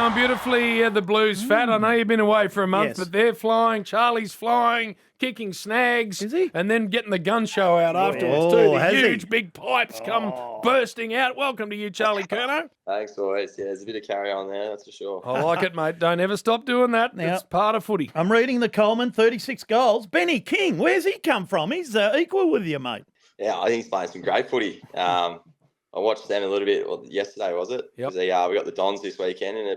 Going beautifully, the Blues, Fat. I know you've been away for a month, Yes. but they're flying. Charlie's flying, kicking snags. Is he? And then getting the gun show out afterwards, Oh, too. The has he? huge, big pipes come bursting out. Welcome to you, Charlie Curnow. Thanks, boys. Yeah, there's a bit of carry on there, that's for sure. I like it, mate. Don't ever stop doing that. Now- It's part of footy. I'm reading the Coleman, 36 goals. Benny King, where's he come from? He's equal with you, mate. Yeah, I think he's playing some great footy. I watched them a little bit yesterday, was it? Yep. Because we got the Dons this weekend in a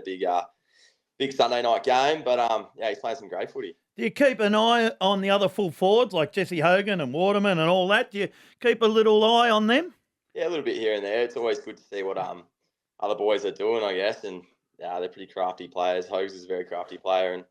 big Sunday night game. But yeah, he's playing some great footy. Do you keep an eye on the other full forwards like Jesse Hogan and Waterman and all that? Do you keep a little eye on them? Yeah, a little bit here and there. It's always good to see what other boys are doing, I guess. And they're pretty crafty players. Hogs is a very crafty player, and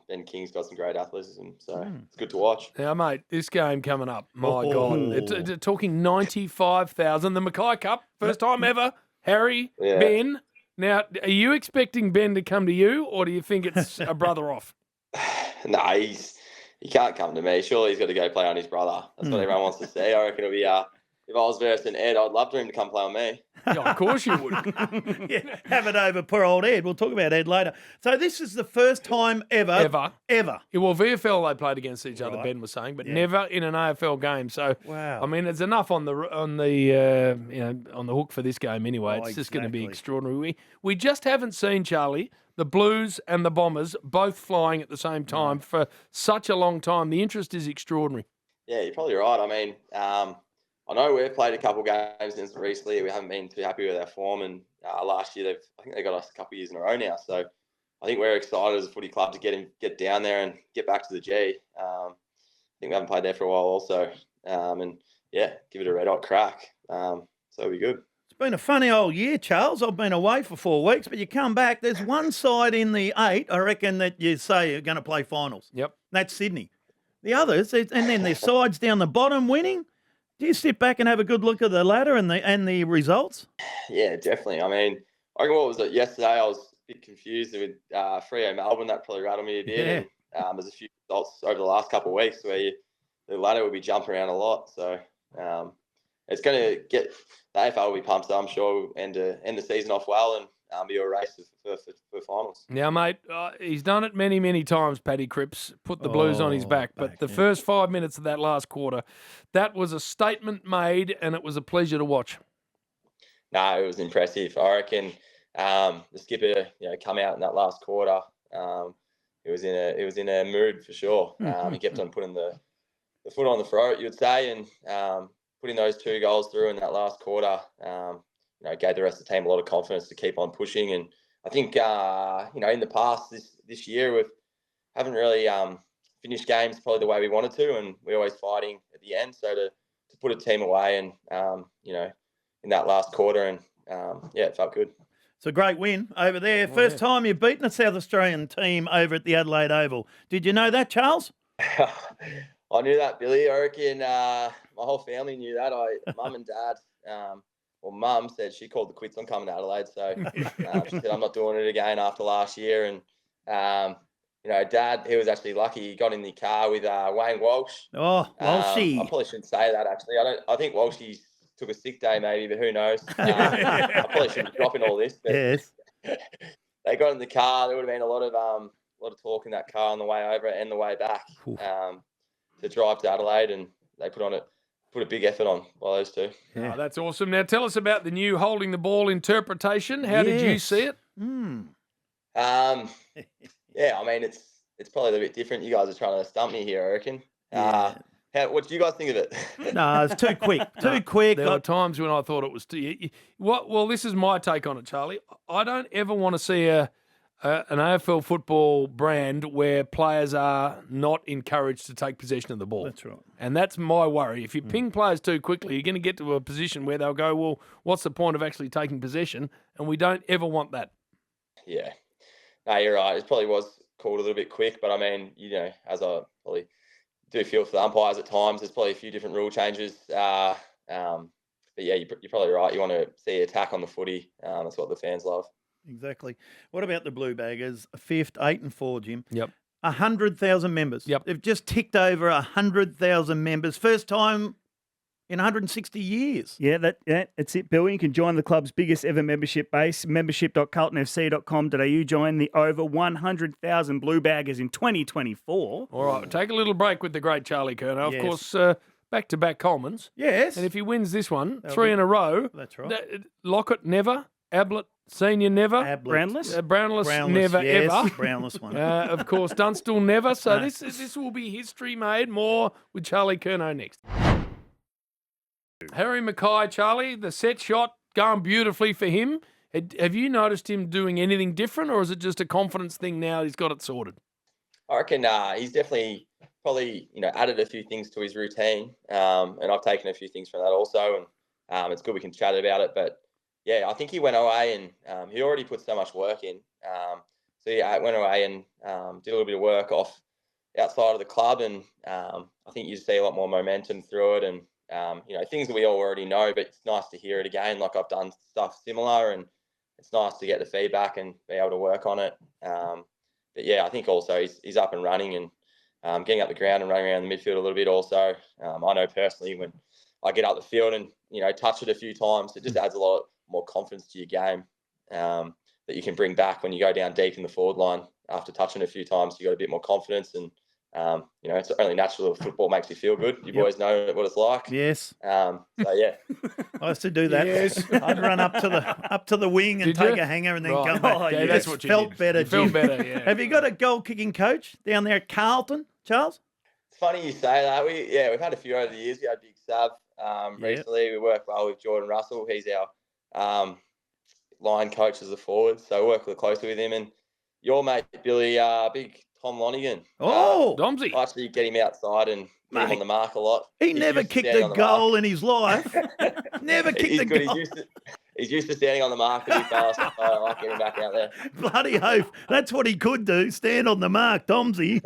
Ben King's got some great athleticism. So it's good to watch. Now, mate, this game coming up, my God. Oh. It's talking 95,000. The McKay Cup, first time ever. Harry, Yeah. Ben. Now, are you expecting Ben to come to you, or do you think it's a brother off? No, he can't come to me. Surely he's got to go play on his brother. That's what everyone wants to see. I reckon it'll be if I was versing Ed, I'd love for him to come play on me. Yeah, of course you would. Yeah, have it over poor old Ed. We'll talk about Ed later. So this is the first time ever. Yeah, well, VFL they played against each other. Right. Ben was saying, but never in an AFL game. So, Wow. I mean, it's enough on the on the hook for this game anyway. It's just going to be exactly. extraordinary. We just haven't seen, Charlie, the Blues and the Bombers both flying at the same time for such a long time. The interest is extraordinary. Yeah, you're probably right. I mean, I know we've played a couple games since recently. We haven't been too happy with our form, and last year I think they got us a couple of years in a row now. So I think we're excited as a footy club to get down there and get back to the G. I think we haven't played there for a while also, and yeah, give it a red hot crack. So it'll be good. It's been a funny old year, Charles. I've been away for 4 weeks, but you come back. There's one side in the 8, I reckon, that you say are going to play finals. Yep. That's Sydney. The others, and then there's sides down the bottom winning. Do you sit back and have a good look at the ladder and the results? Yeah, definitely. I mean, I reckon what was it yesterday? I was a bit confused with Freo Melbourne. That probably rattled me a bit. Yeah. And there's a few results over the last couple of weeks where the ladder will be jumping around a lot. So it's going to get the AFL will be pumped. So I'm sure we'll end the season off well and be a race for finals. Now, mate, he's done it many, many times, Paddy Cripps, put the Blues on his back. But the first 5 minutes of that last quarter, that was a statement made, and it was a pleasure to watch. No, it was impressive. I reckon the skipper, come out in that last quarter. It was in a mood for sure. He kept on putting the foot on the throat, you would say, and putting those 2 goals through in that last quarter. Gave the rest of the team a lot of confidence to keep on pushing. And I think, in the past this year, we haven't really finished games probably the way we wanted to, and we're always fighting at the end. So to put a team away and, in that last quarter, and it felt good. It's a great win over there. First time you've beaten a South Australian team over at the Adelaide Oval. Did you know that, Charles? I knew that, Billy. I reckon my whole family knew that. Mum and Dad, Mum said she called the quits on coming to Adelaide. So she said, I'm not doing it again after last year. And, Dad, he was actually lucky. He got in the car with Wayne Walsh. Oh, Walshy. I probably shouldn't say that, actually. I think Walshy took a sick day maybe, but who knows? I probably shouldn't be dropping all this. But Yes. they got in the car. There would have been a lot of talk in that car on the way over and the way back to drive to Adelaide, and they put a big effort on by those two. Yeah. Oh, that's awesome. Now, tell us about the new holding the ball interpretation. How did you see it? Yeah, I mean, it's probably a little bit different. You guys are trying to stump me here, I reckon. What do you guys think of it? No, it's too quick. Too quick. There were times when I thought it was too. Well, this is my take on it, Charlie. I don't ever want to see an AFL football brand where players are not encouraged to take possession of the ball. That's right. And that's my worry. If you ping players too quickly, you're going to get to a position where they'll go, well, what's the point of actually taking possession? And we don't ever want that. Yeah. No, you're right. It probably was called a little bit quick, but I mean, as I probably do feel for the umpires at times, there's probably a few different rule changes. But yeah, you're probably right. You want to see attack on the footy. That's what the fans love. Exactly. What about the Blue Baggers? 5th, 8-4, Jim. Yep. 100,000 members. Yep. They've just ticked over 100,000 members. First time in 160 years. Yeah, that's it, Bill. You can join the club's biggest ever membership base, membership.carltonfc.com.au. Join the over 100,000 blue baggers in 2024. All right, take a little break with the great Charlie Curnow. Yes. Of course, back-to-back Colemans. Yes. And if he wins this one, 3 in a row, That's right. Lockett never, Ablett Senior never, Brownless? Brownless never, yes, ever. Brownless one. Of course, Dunstall never. So this will be history made. More with Charlie Curnow next. Harry McKay, Charlie, the set shot going beautifully for him. Have you noticed him doing anything different, or is it just a confidence thing now he's got it sorted? I reckon he's definitely probably added a few things to his routine, and I've taken a few things from that also, and it's good we can chat about it. But yeah, I think he went away and he already put so much work in. So yeah, went away and did a little bit of work outside of the club, and I think you see a lot more momentum through it, and things that we all already know. But it's nice to hear it again. Like I've done stuff similar, and it's nice to get the feedback and be able to work on it. But yeah, I think also he's up and running and getting up the ground and running around the midfield a little bit. Also, I know personally when I get up the field and touch it a few times, it just adds a lot more confidence to your game that you can bring back when you go down deep in the forward line. After touching a few times, you got a bit more confidence, and it's only natural that football makes you feel good. You boys know what it's like. Yes. So yeah, I used to do that. Yes. I'd run up to the wing and Did take you? a hanger and then Right. come back. Oh, yeah, You that's just what you felt did. better. You felt Jim. better, yeah. Have you got a goal kicking coach down there at Carlton, Charles? it's funny you say that. We've had a few over the years. We had Big Sav recently. We work well with Jordan Russell. He's our line coach as a forward, so we work closely with him. And your mate Billy, big Tom Lonigan. Domsey. I actually get him outside and get him on the mark a lot. He He's never used to kicked standing a on the mark. goal in his life. Never kicked He's a good. goal. He's used to standing on the mark to be fast. So I like getting back out there. Bloody oath. That's what he could do, stand on the mark, Domsey.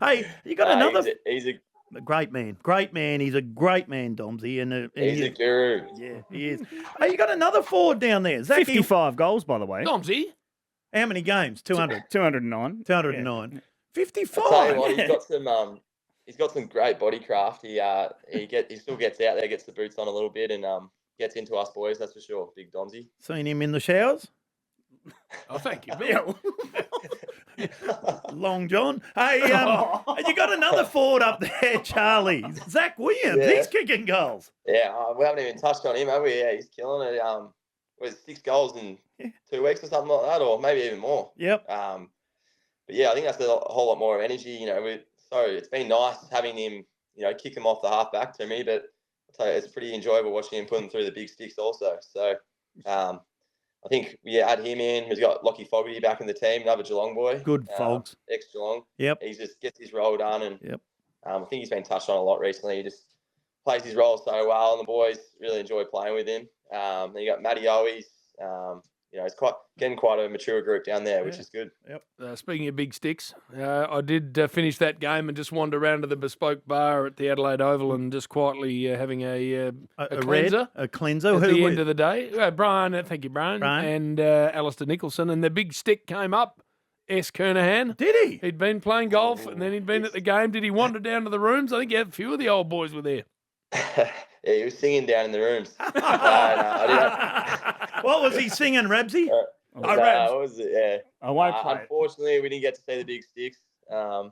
Hey, you got another... He's a Great man. Great man. He's a great man, Domsey. And he's a guru. Yeah, he is. Hey, you got another forward down there. Zachy, 55 goals, by the way. Domsey. how many games? 200. 209. 209. Yeah. 55. I'll tell you what, he's got some great body craft. He still gets out there, gets the boots on a little bit, and gets into us boys. That's for sure. Big Domsey. Seen him in the showers? Oh, thank you, Bill. Long John. Hey, you got another forward up there, Charlie. Zach Williams. Yeah. He's kicking goals. Yeah, we haven't even touched on him, have we? Yeah, he's killing it. Was 6 goals in 2 weeks or something like that, or maybe even more. Yep. But yeah, I think that's a whole lot more energy. So it's been nice having him, kick him off the half back to me. But I'll tell you, it's pretty enjoyable watching him put him through the big sticks also. So I think we add him in. We've got Lockie Fogarty back in the team, another Geelong boy. Good folks. Ex-Geelong. Yep. He just gets his role done. And Yep. I think he's been touched on a lot recently. He just plays his role so well, and the boys really enjoy playing with him. Then you got Matty Owies. It's getting quite a mature group down there, which is good. Yep. Speaking of big sticks, I did finish that game and just wander around to the bespoke bar at the Adelaide Oval and just quietly having a cleanser. A cleanser. At the end of the day. Brian, thank you, Brian. Brian. And Alistair Nicholson. And the big stick came up, S. Kernahan. Did he? He'd been playing golf and then he'd been at the game. Did he wander down to the rooms? I think a few of the old boys were there. Yeah, he was singing down in the rooms. What was he singing, Rabsy? Yeah. I won't play it. Unfortunately, we didn't get to see the big sticks. But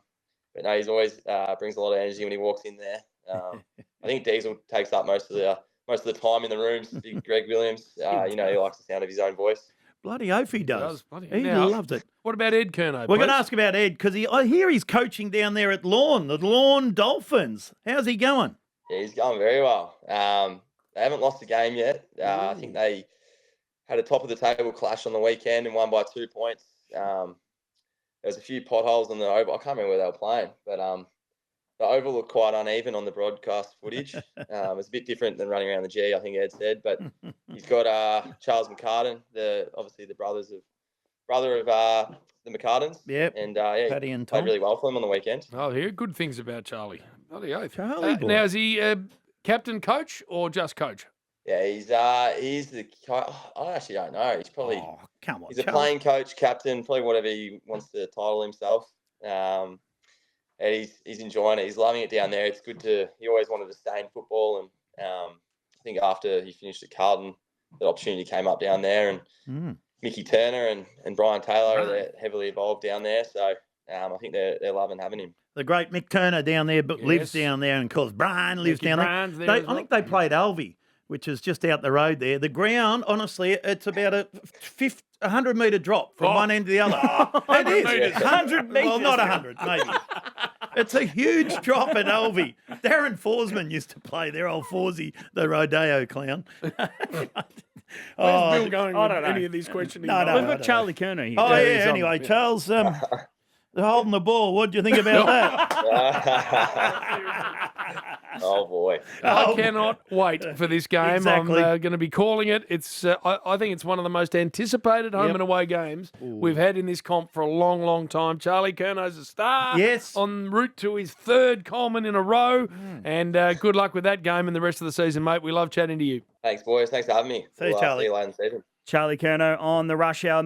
no, he's always brings a lot of energy when he walks in there. I think Diesel takes up most of the time in the rooms. Big Greg Williams, he likes the sound of his own voice. Bloody oath he does. He Now, loves it. What about Ed Curnow? We're going to ask about Ed because I hear he's coaching down there at the Lawn Dolphins. How's he going? Yeah, he's going very well. They haven't lost a game yet. I think they had a top of the table clash on the weekend and won by 2 points. There was a few potholes on the Oval. I can't remember where they were playing, but the Oval looked quite uneven on the broadcast footage. It's a bit different than running around the G, I think Ed said. But he's got Charles McCartan, obviously the brother of the McCartans. Yep. And Paddy and Tom. played really well for him on the weekend. Oh, hear good things about Charlie. Bloody oath. Charlie boy. Now, is he captain, coach, or just coach? Yeah, he's the. I actually don't know. He's probably. Oh, come on, He's a Charlie. playing coach, captain, probably whatever he wants to title himself. and he's enjoying it. He's loving it down there. It's good to. He always wanted to stay in football, and I think after he finished at Carlton, the opportunity came up down there, and Mickey Turner and Brian Taylor, they're heavily involved down there. So I think they're loving having him. The great Mick Turner down there lives down there, and of course Brian lives down there. I think they played Alvey, which is just out the road there. The ground, honestly, it's about a 100-metre drop from one end to the other. It is 100 metres. Well, not 100, maybe. It's a huge drop at Alvey. Darren Forsman used to play there, old Forsey, the Rodeo clown. Where's Bill going with any of these questions? We've got Charlie Curnow here. Oh, yeah, anyway, Charles, they're holding the ball. What do you think about that? Oh, boy. I cannot wait for this game. Exactly. I'm going to be calling it. It's. I think it's one of the most anticipated home and away games we've had in this comp for a long, long time. Charlie Curnow's a star. Yes. En route to his third Coleman in a row. And good luck with that game and the rest of the season, mate. We love chatting to you. Thanks, boys. Thanks for having me. See you, Charlie. See you later in the season. Charlie Curnow on the Rush Hour.